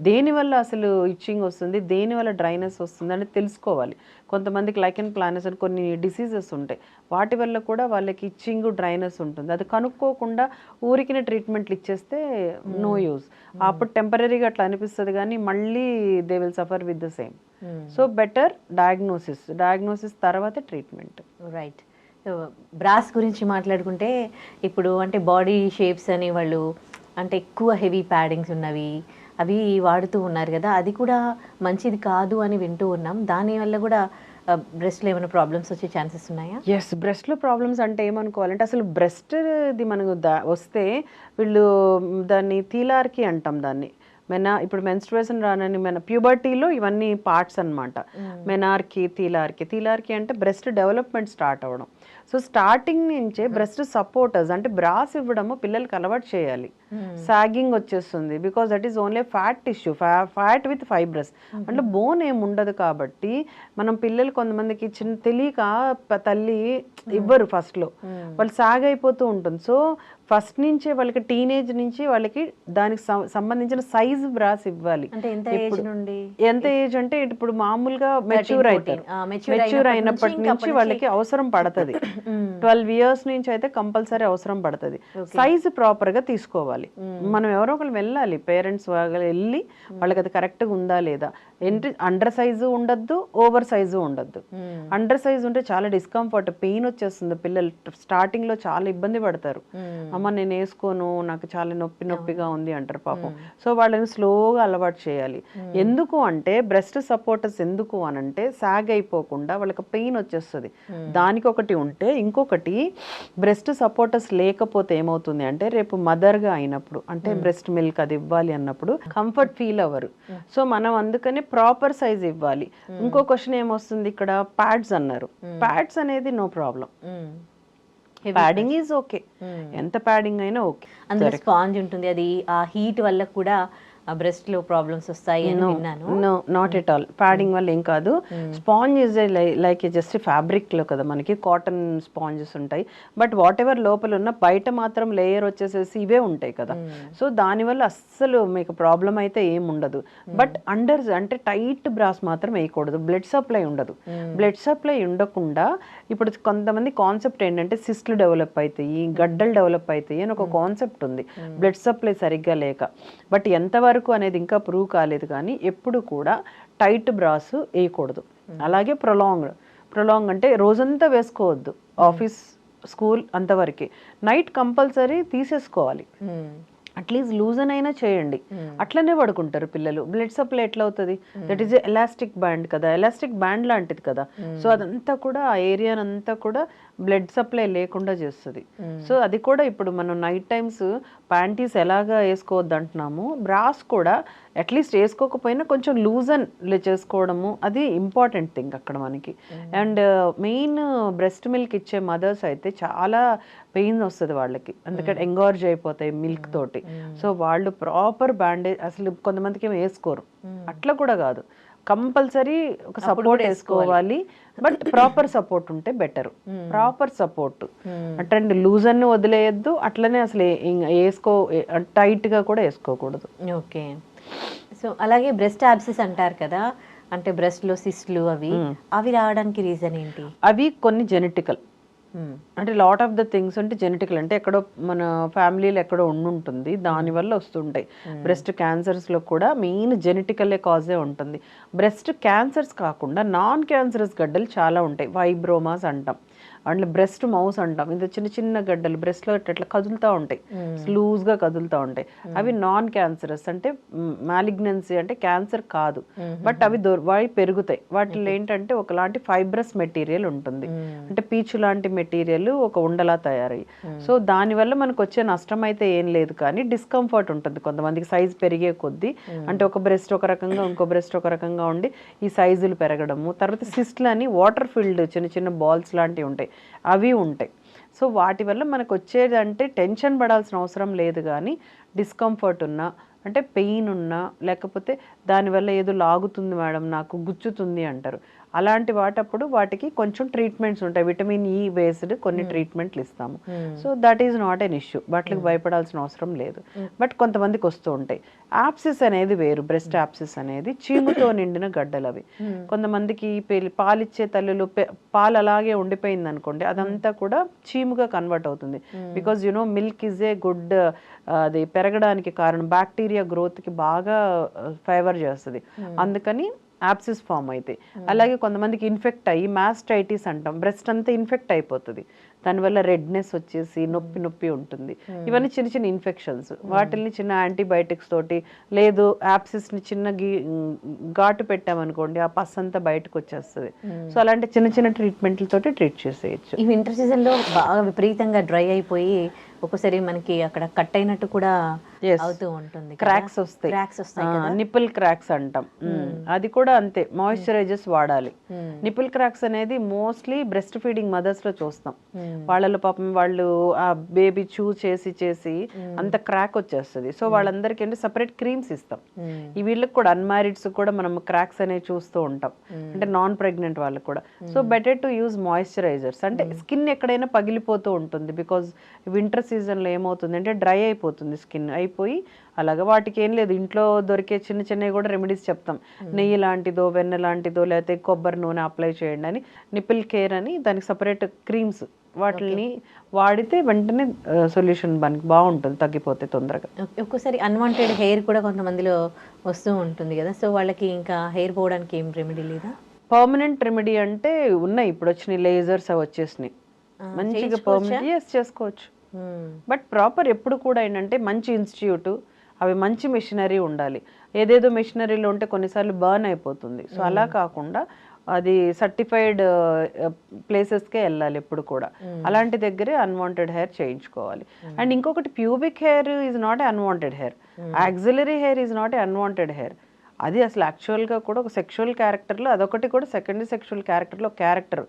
Speaker 3: దేనివల్ల అసలు ఇచ్చింగ్ వస్తుంది, దేనివల్ల డ్రైనెస్ వస్తుంది అని తెలుసుకోవాలి. కొంతమందికి లైకెన్ ప్లానస్ అని కొన్ని డిసీజెస్ ఉంటాయి, వాటి వల్ల కూడా వాళ్ళకి ఇచ్చింగ్ డ్రైనెస్ ఉంటుంది. అది కనుక్కోకుండా ఊరికినే ట్రీట్మెంట్లు ఇచ్చేస్తే నో యూజ్. అప్పుడు టెంపరీగా అట్లా అనిపిస్తుంది కానీ మళ్ళీ they will suffer with the same. So better diagnosis తర్వాత ట్రీట్మెంట్.
Speaker 2: రైట్. బ్రాస్ గురించి మాట్లాడుకుంటే ఇప్పుడు అంటే బాడీ షేప్స్ అని వాళ్ళు అంటే ఎక్కువ హెవీ ప్యాడింగ్స్ ఉన్నవి అవి వాడుతూ ఉన్నారు కదా, అది కూడా మంచిది కాదు అని వింటూ ఉన్నాం. దానివల్ల కూడా బ్రెస్ట్లో ఏమైనా ప్రాబ్లమ్స్ వచ్చే ఛాన్సెస్ ఉన్నాయా?
Speaker 3: ఎస్, బ్రెస్ట్లో ప్రాబ్లమ్స్ అంటే ఏమనుకోవాలంటే, అసలు బ్రెస్ట్ది మనకు వస్తే వీళ్ళు దాన్ని తీలార్కి అంటాం దాన్ని. ఇప్పుడు మెన్స్ట్రుయేషన్ రానని ప్యూబర్టీలో ఇవన్నీ పార్ట్స్ అనమాట. మెనార్కి, తీలార్కి అంటే బ్రెస్ట్ డెవలప్మెంట్ స్టార్ట్ అవ్వడం. సో స్టార్టింగ్ నుంచే బ్రెస్ట్ సపోర్టర్స్ అంటే బ్రాస్ ఇవ్వడము పిల్లలకి అలవాటు చేయాలి. సాగింగ్ వచ్చేస్తుంది because that is only fat tissue, fat with fibrous, అంటే బోన్ ఏమి ఉండదు. కాబట్టి మనం పిల్లలు కొంతమందికి చిన్న తెలియక తల్లి ఇవ్వరు, ఫస్ట్లో వాళ్ళు సాగ్ అయిపోతూ ఉంటుంది. సో ఫస్ట్ నుంచే వాళ్ళకి టీనేజ్ నుంచి వాళ్ళకి దానికి సంబంధించిన సైజ్ బ్రాస్ ఇవ్వాలి. ఎంత ఏజ్ అంటే ఇప్పుడు మామూలుగా మెచ్యూర్ అవుతారు, మెచ్యూర్ అయినప్పటి నుంచి వాళ్ళకి అవసరం పడుతుంది. 12 years నుంచి అయితే కంపల్సరీ అవసరం పడుతుంది. సైజ్ ప్రాపర్ గా తీసుకోవాలి. చూసుకోవాలి. మనం ఎవరో ఒకరు వెళ్ళాలి, పేరెంట్స్ వెళ్ళి వాళ్ళకి అది కరెక్ట్గా ఉందా లేదా. ఏంటి అండర్ సైజు ఉండద్దు, ఓవర్ సైజు ఉండద్దు. అండర్ సైజు ఉంటే చాలా డిస్కంఫర్ట్, పెయిన్ వచ్చేస్తుంది. పిల్లలు స్టార్టింగ్ లో చాలా ఇబ్బంది పడతారు. అమ్మ నేను వేసుకోను, నాకు చాలా నొప్పిగా ఉంది అంటారు పాపం. సో వాళ్ళని స్లోగా అలవాటు చేయాలి. ఎందుకు అంటే బ్రెస్ట్ సపోర్టర్స్ ఎందుకు అనంటే సాగ్ అయిపోకుండా వాళ్ళకి పెయిన్ వచ్చేస్తుంది. దానికి ఒకటి ఉంటే, ఇంకొకటి బ్రెస్ట్ సపోర్టర్స్ లేకపోతే ఏమవుతుంది అంటే రేపు మదర్గా అయినప్పుడు, అంటే బ్రెస్ట్ మిల్క్ అది ఇవ్వాలి అన్నప్పుడు కంఫర్ట్ ఫీల్ అవ్వరు. సో మనం అందుకని ప్రాపర్ సైజ్ ఇవ్వాలి. ఇంకో క్వశ్చన్ ఏమొస్తుంది ఇక్కడ, ప్యాడ్స్ అన్నారు. ప్యాడ్స్ అనేది no problem, padding is okay, ఎంత ప్యాడింగ్ అయినా ఓకే.
Speaker 2: అందులో స్పాంజ్ ఉంటుంది, అది ఆ హీట్ వల్ల కూడా బ్రెస్ట్ లో ప్రాబ్లమ్స్ వస్తాయి అని విన్నాను.
Speaker 3: No, not at all. Padding వల్ల ఏం కాదు. Sponge is like just fabric లో కదా మనకి కాటన్ స్పాంజెస్ ఉంటాయి. బట్ వాట్ ఎవర్ లోపల ఉన్న బయట మాత్రం లేయర్ వచ్చేసేసి ఇవే ఉంటాయి కదా. సో దానివల్ల అస్సలు మీకు ప్రాబ్లం అయితే ఏం ఉండదు. బట్ అండర్ అంటే టైట్ బ్రాస్ మాత్రం వేయకూడదు. బ్లడ్ సప్లై ఉండదు. బ్లడ్ సప్లై ఉండకుండా ఇప్పుడు కొంతమంది కాన్సెప్ట్ ఏంటంటే సిస్ట్లు డెవలప్ అవుతాయి, గడ్డలు డెవలప్ అవుతాయి అని ఒక కాన్సెప్ట్ ఉంది, బ్లడ్ సప్లై సరిగ్గా లేక. బట్ ఎంతవరకు అనేది ఇంకా ప్రూవ్ కాలేదు. కానీ ఎప్పుడు కూడా టైట్ బ్రాస్ వేయకూడదు. అలాగే ప్రొలాంగ్ అంటే రోజంతా వేసుకోవద్దు, ఆఫీస్ స్కూల్ అంతవరకే. నైట్ కంపల్సరీ తీసేసుకోవాలి. అట్లీస్ట్ లూజన్ అయినా చేయండి. అట్లనే పడుకుంటారు పిల్లలు. బ్లడ్ సప్లై ఎట్లా అవుతుంది? దట్ ఈస్ ఎలాస్టిక్ బ్యాండ్ కదా, ఎలాస్టిక్ బ్యాండ్ లాంటిది కదా. సో అదంతా కూడా ఆ ఏరియానంతా కూడా బ్లడ్ సప్లై లేకుండా చేస్తుంది. సో అది కూడా ఇప్పుడు మనం నైట్ టైమ్స్ ప్యాంటీస్ ఎలాగా వేసుకోవద్దు అంటున్నాము, బ్రాస్ కూడా అట్లీస్ట్ వేసుకోకపోయినా కొంచెం లూజన్ చేసుకోవడము అది ఇంపార్టెంట్ థింగ్ అక్కడ మనకి. అండ్ మెయిన్ బ్రెస్ట్ మిల్క్ ఇచ్చే మదర్స్ అయితే చాలా పెయిన్ వస్తుంది వాళ్ళకి, ఎందుకంటే ఎంగార్జ్ అయిపోతాయి మిల్క్ తోటి. సో వాళ్ళు ప్రాపర్ బ్యాండేజ్, అసలు కొంతమందికి ఏమి వేసుకోరు, అట్లా కూడా కాదు, కంపల్సరీ ఒక సపోర్ట్ వేసుకోవాలి. బట్ ప్రాపర్ సపోర్ట్ ఉంటే బెటర్. ప్రాపర్ సపోర్ట్ అంటే లూజన్ వదిలేయద్దు, అట్లనే అసలు టైట్ గా కూడా వేసుకోకూడదు.
Speaker 2: ఓకే. సో అలాగే బ్రెస్ట్ యాబ్సెస్ అంటారు కదా, అంటే బ్రెస్ట్ లో సిస్ట్లు అవి రావడానికి రీజన్ ఏంటి?
Speaker 3: అవి కొన్ని జెనెటికల్, అంటే లాట్ ఆఫ్ ద థింగ్స్ అంటే జెనెటికల్, అంటే ఎక్కడో మన ఫ్యామిలీలో ఎక్కడో ఉండుంటుంది, దానివల్ల వస్తుంటాయి. బ్రెస్ట్ క్యాన్సర్స్లో కూడా మెయిన్ జెనెటికల్లే కాజే ఉంటుంది. బ్రెస్ట్ క్యాన్సర్స్ కాకుండా నాన్ క్యాన్సరస్ గడ్డలు చాలా ఉంటాయి, ఫైబ్రోమాస్ అంటాం, అంటే బ్రెస్ట్ మౌస్ అంటాం. ఇది చిన్న చిన్న గడ్డలు బ్రెస్ట్లో ఇట్లా కదులుతూ ఉంటాయి, లూజ్గా కదులుతూ ఉంటాయి. అవి నాన్ క్యాన్సరస్, అంటే మ్యాలిగ్నెన్సీ, అంటే క్యాన్సర్ కాదు, బట్ అవి పెరుగుతాయి. వాటిలో ఏంటంటే ఒకలాంటి ఫైబ్రస్ మెటీరియల్ ఉంటుంది, అంటే పీచు లాంటి మెటీరియల్ ఒక ఉండలా తయారయ్యి. సో దానివల్ల మనకు వచ్చే నష్టం అయితే ఏం లేదు, కానీ డిస్కంఫర్ట్ ఉంటుంది కొంతమందికి. సైజ్ పెరిగే కొద్దీ, అంటే ఒక బ్రెస్ట్ ఒక రకంగా ఇంకో బ్రెస్ట్ ఒక రకంగా ఉండి ఈ సైజులు పెరగడము. తర్వాత సిస్ట్లు అని వాటర్ ఫిల్డ్ చిన్న చిన్న బాల్స్ లాంటివి ఉంటాయి, అవి ఉంటాయి. సో వాటి వల్ల మనకు వచ్చేదంటే టెన్షన్ పడాల్సిన అవసరం లేదు, కానీ డిస్కంఫర్ట్ ఉన్నా, అంటే పెయిన్ ఉన్నా, లేకపోతే దానివల్ల ఏదో లాగుతుంది మేడం నాకు, గుచ్చుతుంది అంటారు, అలాంటి వాటప్పుడు వాటికి కొంచెం ట్రీట్మెంట్స్ ఉంటాయి, విటమిన్ ఈ బేస్డ్ కొన్ని ట్రీట్మెంట్లు ఇస్తాము. So that is not an issue, వాటికి భయపడాల్సిన అవసరం లేదు. బట్ కొంతమందికి వస్తూ ఉంటాయి. యాప్సిస్ అనేది వేరు. బ్రెస్ట్ యాప్సిస్ అనేది చీముతో నిండిన గడ్డలు అవి. కొంతమందికి పాలిచ్చే తల్లులు పాలు అలాగే ఉండిపోయింది అనుకోండి, అదంతా కూడా చీముగా కన్వర్ట్ అవుతుంది. Because you know milk is a good, అది పెరగడానికి కారణం, బ్యాక్టీరియా గ్రోత్కి బాగా ఫేవర్ చేస్తుంది, అందుకని యాప్సిస్ ఫామ్ అయితే. అలాగే కొంతమందికి ఇన్ఫెక్ట్ అయ్యి మాస్టైటిస్ అంటాం, బ్రెస్ట్ అంతా ఇన్ఫెక్ట్ అయిపోతుంది, దానివల్ల రెడ్నెస్ వచ్చేసి నొప్పి ఉంటుంది. ఇవన్నీ చిన్న చిన్న ఇన్ఫెక్షన్స్, వాటిని చిన్న యాంటీబయాటిక్స్ తోటి, లేదు యాప్సిస్ని చిన్న ఘాటు పెట్టామనుకోండి ఆ పస్ అంతా బయటకు వచ్చేస్తుంది. సో అలాంటి చిన్న చిన్న ట్రీట్మెంట్లతోటి ట్రీట్ చేసేయచ్చు.
Speaker 2: ఈ వింటర్ సీజన్లో బాగా విపరీతంగా డ్రై అయిపోయి ఒక్కోసారి మనకి అక్కడ కట్ అయినట్టు కూడా అవుతూ ఉంటుంది,
Speaker 3: క్రాక్స్ వస్తాయి, నిపుల్ క్రాక్స్ అంటాం, అది కూడా అంతే. మాయిశ్చరైజర్స్ వాడాలి. నిపుల్ క్రాక్స్ అనేది మోస్ట్లీ బ్రెస్ట్ ఫీడింగ్ మదర్స్ లో చూస్తాం. వాళ్ళలో పాపం వాళ్ళు ఆ బేబీ చూ చేసి అంత క్రాక్ వచ్చేస్తుంది. సో వాళ్ళందరికీ అంటే సపరేట్ క్రీమ్స్ ఇస్తాం. ఈ వీళ్ళకి కూడా అన్మ్యారీడ్స్ కూడా మనం క్రాక్స్ అనేవి చూస్తూ ఉంటాం, అంటే నాన్ ప్రెగ్నెంట్ వాళ్ళకి కూడా. So better to use moisturisers. అంటే స్కిన్ ఎక్కడైనా పగిలిపోతూ ఉంటుంది, బికాజ్ వింటర్ సీజన్లో ఏమవుతుంది అంటే డ్రై అయిపోతుంది స్కిన్, అయిపోయి అలాగా వాటికి ఏం లేదు, ఇంట్లో దొరికే చిన్న చిన్నవి కూడా రెమెడీస్ చెప్తాం. నెయ్యి లాంటిదో వెన్న లాంటిదో లేకపోతే కొబ్బరి నూనె అప్లై చేయండి అని, నిపిల్ కేర్ అని దానికి సపరేట్ క్రీమ్స్ వాటిని వాడితే వెంటనే సొల్యూషన్ మనకి బాగుంటుంది, తగ్గిపోతే తొందరగా.
Speaker 2: ఒక్కోసారి అన్వాంటెడ్ హెయిర్ కూడా కొంతమందిలో వస్తూ ఉంటుంది కదా, సో వాళ్ళకి ఇంకా హెయిర్ పోవడానికి ఏం రెమెడీ లేదా?
Speaker 3: పర్మనెంట్ రెమెడీ అంటే ఉన్నాయి, ఇప్పుడు వచ్చినాయి లేజర్స్ అవి వచ్చేసినాయి, మంచిగా పర్మనెంట్ చేసుకోవచ్చు. బట్ ప్రాపర్ ఎప్పుడు కూడా ఏంటంటే మంచి ఇన్స్టిట్యూట్, అవి మంచి మెషినరీ ఉండాలి. ఏదేదో మెషినరీలో ఉంటే కొన్నిసార్లు బర్న్ అయిపోతుంది. సో అలా కాకుండా అది సర్టిఫైడ్ ప్లేసెస్కే వెళ్ళాలి ఎప్పుడు కూడా. అలాంటి దగ్గరే అన్వాంటెడ్ హెయిర్ చేయించుకోవాలి. అండ్ ఇంకొకటి, pubic hair is not a unwanted hair, axillary hair is not a unwanted hair. అది అసలు యాక్చువల్గా కూడా ఒక సెక్షువల్ క్యారెక్టర్లో అదొకటి కూడా సెకండరీ సెక్షువల్ క్యారెక్టర్లో క్యారెక్టర్.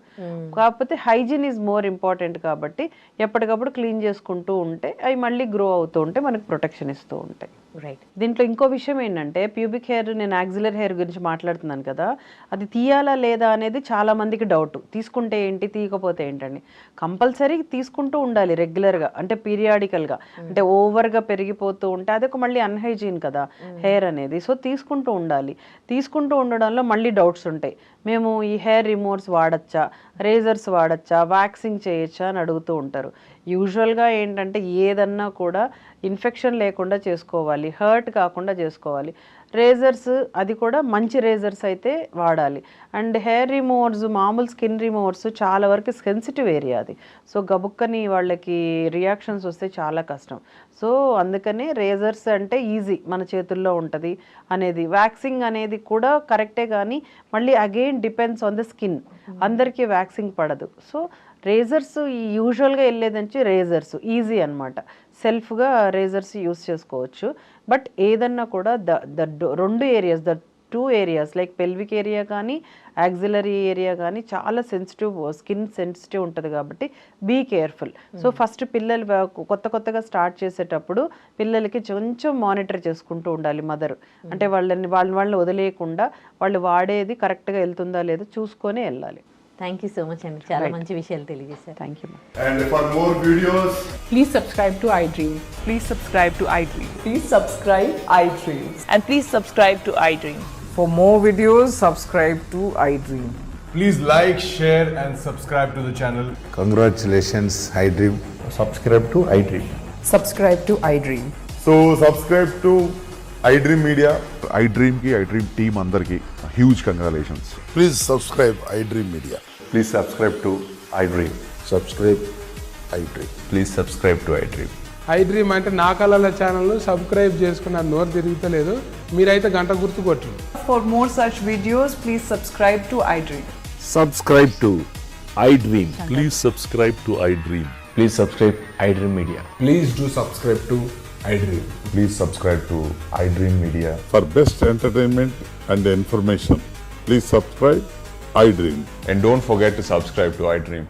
Speaker 3: కాకపోతే హైజీన్ ఈజ్ మోర్ ఇంపార్టెంట్ కాబట్టి ఎప్పటికప్పుడు క్లీన్ చేసుకుంటూ ఉంటే అవి మళ్ళీ గ్రో అవుతూ ఉంటే మనకు ప్రొటెక్షన్ ఇస్తూ ఉంటాయి.
Speaker 2: రైట్.
Speaker 3: దీంట్లో ఇంకో విషయం ఏంటంటే, ప్యూబిక్ హెయిర్, నేను యాక్సిలర్ హెయిర్ గురించి మాట్లాడుతున్నాను కదా, అది తీయాలా లేదా అనేది చాలా మందికి డౌట్. తీసుకుంటే ఏంటి, తీయకపోతే ఏంటండి? కంపల్సరీ తీసుకుంటూ ఉండాలి రెగ్యులర్గా, అంటే పీరియాడికల్గా. అంటే ఓవర్గా పెరిగిపోతూ ఉంటే అదొక మళ్ళీ అన్హైజీన్ కదా హెయిర్ అనేది. సో తీసుకుంటూ ఉండాలి. తీసుకుంటూ ఉండడంలో మళ్ళీ డౌట్స్ ఉంటాయి. మేము ఈ హెయిర్ రిమూవర్స్ వాడచ్చా, రేజర్స్ వాడచ్చా, వ్యాక్సింగ్ చేయొచ్చా అని అడుగుతూ ఉంటారు. యూజువల్గా ఏంటంటే ఏదన్నా కూడా ఇన్ఫెక్షన్ లేకుండా చేసుకోవాలి, హర్ట్ కాకుండా చేసుకోవాలి. రేజర్స్ అది కూడా మంచి రేజర్స్ అయితే వాడాలి. అండ్ హెయిర్ రిమూవర్స్, మామూలు స్కిన్ రిమూవర్స్ చాలా వరకు సెన్సిటివ్ ఏరియా అది. సో గబుక్కని వాళ్ళకి రియాక్షన్స్ వస్తే చాలా కష్టం. సో అందుకనే రేజర్స్ అంటే ఈజీ, మన చేతుల్లో ఉంటుంది అనేది. వ్యాక్సింగ్ అనేది కూడా కరెక్టే, కానీ మళ్ళీ again depends on the skin. అందరికీ వ్యాక్సింగ్ పడదు. సో రేజర్స్ యూజువల్గా వెళ్ళేదంచి రేజర్స్ ఈజీ అనమాట, సెల్ఫ్గా రేజర్స్ యూస్ చేసుకోవచ్చు. బట్ ఏదన్నా కూడా రెండు areas, the 2 areas like pelvic area కానీ యాక్సిలరీ ఏరియా కానీ చాలా సెన్సిటివ్, స్కిన్ సెన్సిటివ్ ఉంటుంది కాబట్టి బీ కేర్ఫుల్. సో ఫస్ట్ పిల్లలు కొత్తగా స్టార్ట్ చేసేటప్పుడు పిల్లలకి కొంచెం మానిటర్ చేసుకుంటూ ఉండాలి మదర్. అంటే వాళ్ళని వదిలేయకుండా వాళ్ళు వాడేది కరెక్ట్గా వెళ్తుందా లేదో చూసుకొని వెళ్ళాలి.
Speaker 2: థ్యాంక్ యూ సో మచ్ అండి, చాలా మంచి విషయాలు తెలియజేశారు.
Speaker 3: Thank you.
Speaker 4: And for more videos,
Speaker 5: Please subscribe to iDream.
Speaker 6: Please subscribe to iDream.
Speaker 5: Please subscribe iDream.
Speaker 6: And please subscribe to iDream.
Speaker 5: For more videos, subscribe to iDream.
Speaker 4: please like, share, and subscribe to the channel.
Speaker 7: Congratulations, iDream.
Speaker 8: Subscribe to iDream.
Speaker 5: Subscribe to iDream.
Speaker 4: So subscribe to iDream Media.
Speaker 9: iDream ki iDream team అందరికి huge congratulations.
Speaker 10: Please subscribe iDream Media.
Speaker 8: Please subscribe to iDream.
Speaker 10: Subscribe iDream.
Speaker 8: Please subscribe to iDream.
Speaker 11: iDream అంటే నా కళల channel subscribe చేసుకున్న నోరు తిరుగుతలేదు, మీరైతే గంట గుర్తు కొట్టండి.
Speaker 6: For more such videos, please subscribe to iDream.
Speaker 10: Subscribe to iDream. Please subscribe to iDream.
Speaker 8: Please subscribe iDream Media.
Speaker 4: Please do subscribe to iDream.
Speaker 8: Please subscribe to iDream Media.
Speaker 10: For best entertainment and information, please subscribe iDream.
Speaker 8: And don't forget to subscribe to iDream.